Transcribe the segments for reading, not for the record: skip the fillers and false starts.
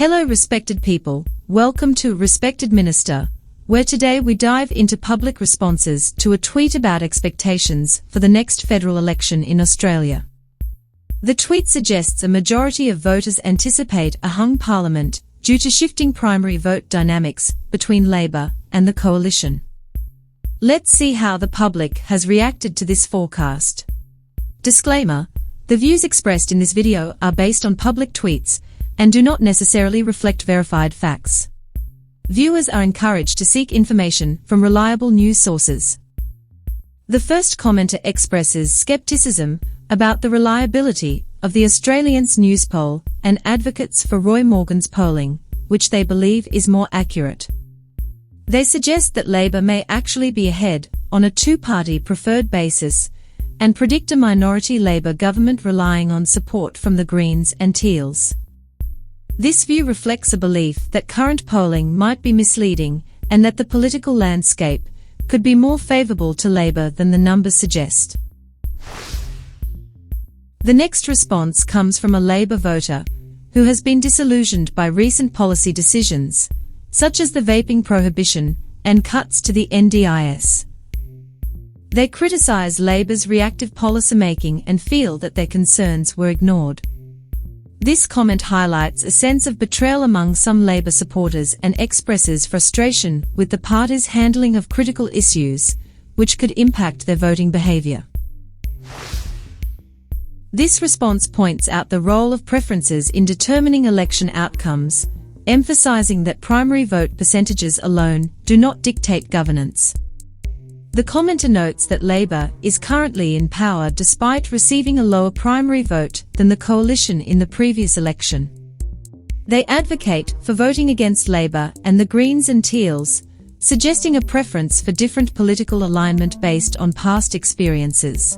Hello respected people, welcome to Respected Minister, where today we dive into public responses to a tweet about expectations for the next federal election in Australia. The tweet suggests a majority of voters anticipate a hung parliament due to shifting primary vote dynamics between Labor and the coalition. Let's see how the public has reacted to this forecast. Disclaimer: the views expressed in this video are based on public tweets and do not necessarily reflect verified facts. Viewers are encouraged to seek information from reliable news sources. The first commenter expresses skepticism about the reliability of the Australians news poll and advocates for Roy Morgan's polling, which they believe is more accurate. They suggest that Labor may actually be ahead on a two-party preferred basis and predict a minority Labor government relying on support from the Greens and Teals. This view reflects a belief that current polling might be misleading and that the political landscape could be more favourable to Labor than the numbers suggest. The next response comes from a Labor voter who has been disillusioned by recent policy decisions, such as the vaping prohibition and cuts to the NDIS. They criticise Labor's reactive policymaking and feel that their concerns were ignored. This comment highlights a sense of betrayal among some Labor supporters and expresses frustration with the party's handling of critical issues, which could impact their voting behaviour. This response points out the role of preferences in determining election outcomes, emphasising that primary vote percentages alone do not dictate governance. The commenter notes that Labor is currently in power despite receiving a lower primary vote than the coalition in the previous election. They advocate for voting against Labor and the Greens and Teals, suggesting a preference for different political alignment based on past experiences.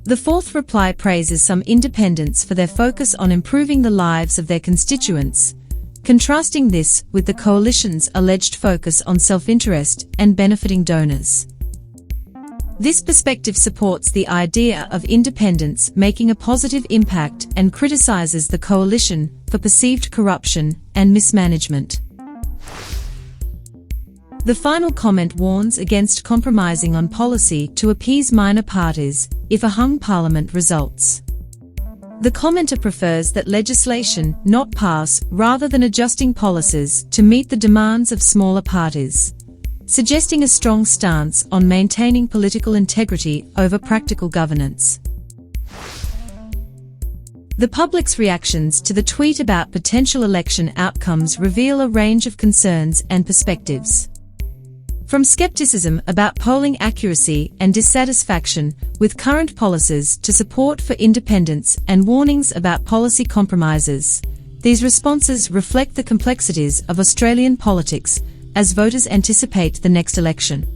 The fourth reply praises some independents for their focus on improving the lives of their constituents, contrasting this with the coalition's alleged focus on self-interest and benefiting donors. This perspective supports the idea of independents making a positive impact and criticises the coalition for perceived corruption and mismanagement. The final comment warns against compromising on policy to appease minor parties if a hung parliament results. The commenter prefers that legislation not pass rather than adjusting policies to meet the demands of smaller parties, suggesting a strong stance on maintaining political integrity over practical governance. The public's reactions to the tweet about potential election outcomes reveal a range of concerns and perspectives. From skepticism about polling accuracy and dissatisfaction with current policies to support for independence and warnings about policy compromises, these responses reflect the complexities of Australian politics as voters anticipate the next election.